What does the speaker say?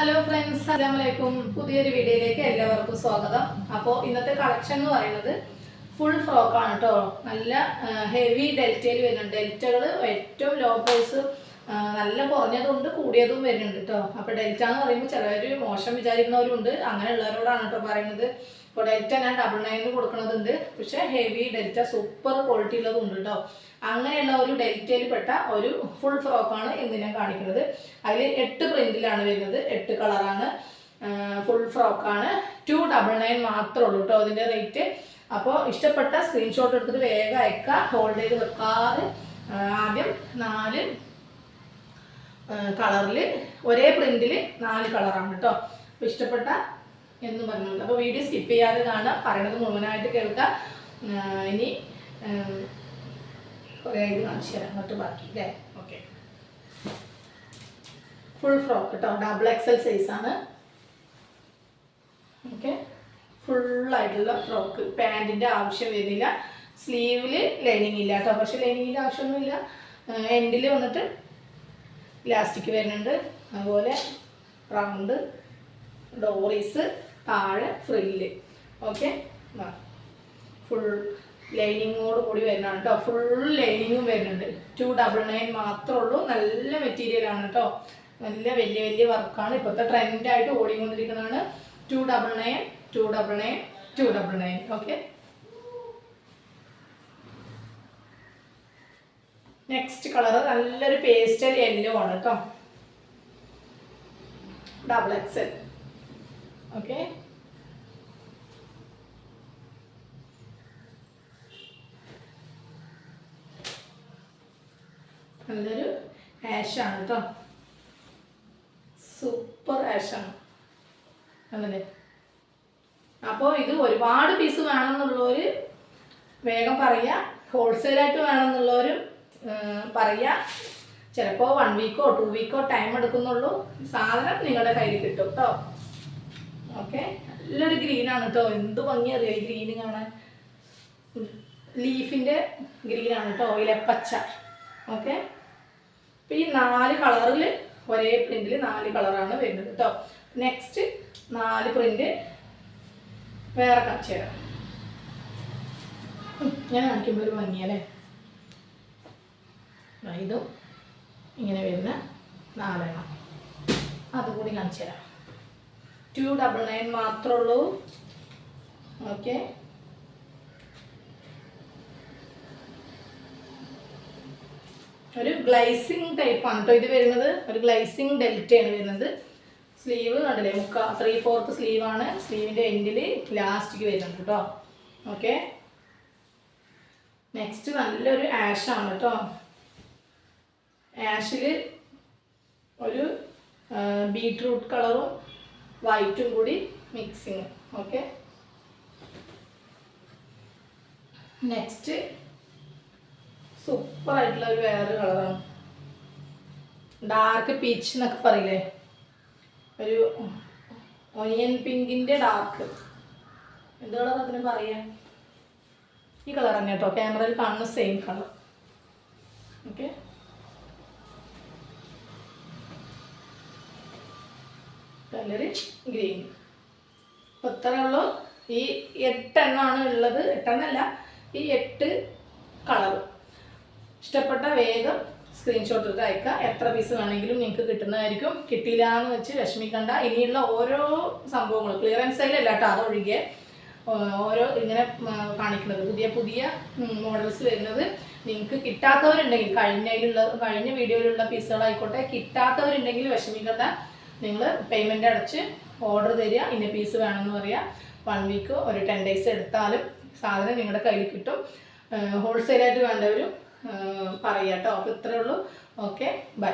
Hello friends, അസ്സലാമലൈക്കും. പുതിയൊരു വീഡിയോയിലേക്ക് എല്ലാവർക്കും സ്വാഗതം. അപ്പോൾ ഇന്നത്തെ കളക്ഷൻ എന്ന് പറയുന്നത് ഫുൾ ഫ്രോക്കാണ് കേട്ടോ. നല്ല ഹെവി ഡെൽറ്റയിൽ വരുന്നുണ്ട്. ഡെൽറ്റകൾ ഏറ്റവും ലോ പ്രൈസ്, നല്ല കുറഞ്ഞതുണ്ട്, കൂടിയതും വരുന്നുണ്ട് കേട്ടോ. അപ്പോൾ ഡെൽറ്റ എന്ന് പറയുമ്പോൾ ചിലവർ മോശം വിചാരിക്കുന്നവരുണ്ട്. അങ്ങനെയുള്ളവരോടാണ് കേട്ടോ പറയുന്നത്. ഇപ്പോൾ ഡെൽറ്റ ഞാൻ 99 കൊടുക്കുന്നതുണ്ട്, പക്ഷേ ഹെവി ഡെൽറ്റ സൂപ്പർ ക്വാളിറ്റി ഉള്ളതുണ്ട് കേട്ടോ. അങ്ങനെയുള്ള ഒരു ഡെൽറ്റയിൽ പെട്ട ഒരു ഫുൾ ഫ്രോക്കാണ് ഇന്ന് ഞാൻ കാണിക്കുന്നത്. അതിൽ 8 പ്രിന്റിലാണ് വരുന്നത്, 8 കളറാണ്. ഫുൾ ഫ്രോക്കാണ്. 299 മാത്രമേ ഉള്ളൂ കേട്ടോ അതിൻ്റെ റേറ്റ്. അപ്പോൾ ഇഷ്ടപ്പെട്ട സ്ക്രീൻഷോട്ട് എടുത്തിട്ട് വേഗം അയക്കുക, ഹോൾഡ് ചെയ്ത് വെക്കാതെ. ആദ്യം 4 കളറിൽ ഒരേ പ്രിന്റിൽ 4 കളറാണ് കേട്ടോ. അപ്പോൾ ഇഷ്ടപ്പെട്ട എന്ന് പറഞ്ഞുകൊണ്ട് അപ്പോൾ വീഡിയോ സ്കിപ്പ് ചെയ്യാതെ കാണുക, പറയണത് മുഴുവനായിട്ട് കേൾക്കുക. ഇനി കുറേ ഇത് കാണിച്ചു തരാം അങ്ങോട്ട് ബാക്കി അല്ലേ. ഓക്കെ, ഫുൾ ഫ്രോക്ക് കേട്ടോ, XXL സൈസാണ്. ഓക്കെ, ഫുള്ളായിട്ടുള്ള ഫ്രോക്ക്. പാൻറ്റിൻ്റെ ആവശ്യം വരുന്നില്ല. സ്ലീവിൽ ലൈനിങ് ഇല്ല കേട്ടോ, പക്ഷെ ലൈനിങ്ങിൻ്റെ ആവശ്യമൊന്നുമില്ല. എൻഡിൽ വന്നിട്ട് ഇലാസ്റ്റിക് വരുന്നുണ്ട്. അതുപോലെ റൗണ്ട് ഡോറീസ്, താഴെ ഫ്രില്ല്. ഓക്കെ, ഫുൾ ലൈനിങ്ങോട് കൂടി വരുന്നതാണ് കേട്ടോ. ഫുൾ ലൈനിങ്ങും വരുന്നുണ്ട്. 299 മാത്രമേ ഉള്ളൂ. നല്ല മെറ്റീരിയലാണ് കേട്ടോ. നല്ല വലിയ വലിയ വർക്കാണ്. ഇപ്പോഴത്തെ ട്രെൻഡായിട്ട് ഓടിക്കൊണ്ടിരിക്കുന്നതാണ്. 299, 299, 299. ഓക്കെ, നെക്സ്റ്റ് കളർ നല്ലൊരു പേസ്റ്റൽ യെല്ലോ ആണ് കേട്ടോ. XXL. ഓക്കെ, നല്ലൊരു ആഷാണ് കേട്ടോ. സൂപ്പർ ആഷാണ് അതല്ലേ. അപ്പോൾ ഇത് ഒരുപാട് പീസ് വേണമെന്നുള്ളവർ വേഗം പറയുക. ഹോൾസെയിലായിട്ട് വേണമെന്നുള്ളവരും പറയുക. ചിലപ്പോൾ 1 വീക്കോ 2 വീക്കോ ടൈം എടുക്കുന്നുള്ളൂ. സാധനം നിങ്ങളുടെ കയ്യിൽ കിട്ടും കേട്ടോ. ഓക്കെ, നല്ലൊരു ഗ്രീനാണ് കേട്ടോ. എന്ത് ഭംഗിയറിയോ ഈ ഗ്രീന് കാണാൻ. ലീഫിൻ്റെ ഗ്രീനാണ് കേട്ടോ, ഇലപ്പച്ച. ഓക്കെ, അപ്പോൾ ഈ 4 കളറിൽ ഒരേ പ്രിന്റിൽ 4 കളറാണ് വരുന്നത് കേട്ടോ. നെക്സ്റ്റ് 4 പ്രിന്റ് വേറെ കാണിച്ചു തരാം. ഞാൻ കാണിക്കുമ്പോൾ ഒരു ഭംഗിയല്ലേ. ഇതും ഇങ്ങനെ വരുന്ന 4 എണ്ണം അതുകൂടി കാണിച്ചു തരാം. 299 മാത്രമേ ഉള്ളൂ. ഓക്കെ, ഒരു ഗ്ലൈസിങ് ടൈപ്പാണ് കേട്ടോ ഇത് വരുന്നത്. ഒരു ഗ്ലൈസിങ് ഡെൽറ്റയാണ് വരുന്നത്. സ്ലീവ് കണ്ടില്ലേ, 3/4 സ്ലീവാണ്. സ്ലീവിൻ്റെ എൻഡിൽ ഇലാസ്റ്റിക് വരുന്നുണ്ട് കേട്ടോ. ഓക്കെ, നെക്സ്റ്റ് നല്ലൊരു ആഷാണ് കേട്ടോ. ആഷിൽ ഒരു ബീട്രൂട്ട് കളറും വൈറ്റും കൂടി മിക്സിങ്. ഓക്കെ, നെക്സ്റ്റ് സൂപ്പർ ആയിട്ടുള്ള ഒരു വേറൊരു കളറാണ്. ഡാർക്ക് പീച്ച് എന്നൊക്കെ പറയില്ലേ, ഒരു ഒനിയൻ പിങ്കിൻ്റെ ഡാർക്ക്. എന്ത് കളർ അതിന് പറയാ? ഈ കളർ തന്നെ കേട്ടോ, ക്യാമറയിൽ കാണുന്ന സെയിം കളർ. ഓക്കെ, നല്ലൊരു ഗ്രീൻ. അപ്പോൾ ഇത്രയേ ഉള്ളൂ. ഈ 8 എണ്ണമാണ് ഉള്ളത്. 8 എണ്ണമല്ല, ഈ 8 കളർ. ഇഷ്ടപ്പെട്ട വേഗം സ്ക്രീൻഷോട്ട് എടുത്ത് അയക്കുക. എത്ര പീസ് വേണമെങ്കിലും നിങ്ങൾക്ക് കിട്ടുന്നതായിരിക്കും. കിട്ടിയില്ല എന്ന് വെച്ച് വിഷമിക്കണ്ട. ഇനിയുള്ള ഓരോ സംഭവങ്ങൾ ക്ലിയറൻസ് സെയിലല്ല കേട്ടോ, അതൊഴികെ ഓരോ ഇങ്ങനെ കാണിക്കുന്നത് പുതിയ പുതിയ മോഡൽസ് വരുന്നത്. നിങ്ങൾക്ക് കിട്ടാത്തവരുണ്ടെങ്കിൽ കഴിഞ്ഞ വീഡിയോയിലുള്ള പീസുകളായിക്കോട്ടെ, കിട്ടാത്തവരുണ്ടെങ്കിൽ വിഷമിക്കണ്ട. നിങ്ങൾ പേയ്മെൻറ്റ് അടച്ച് ഓർഡർ തരിക. ഇന്ന പീസ് വേണമെന്ന് പറയുക. 1 വീക്ക് ഒരു 10 ഡേയ്സ് എടുത്താലും സാധനം നിങ്ങളുടെ കയ്യിൽ കിട്ടും. ഹോൾസെയിലായിട്ട് വേണ്ടവരും പറയാം കേട്ടോ. അപ്പോൾ ഇത്രയേ ഉള്ളൂ. Okay, by.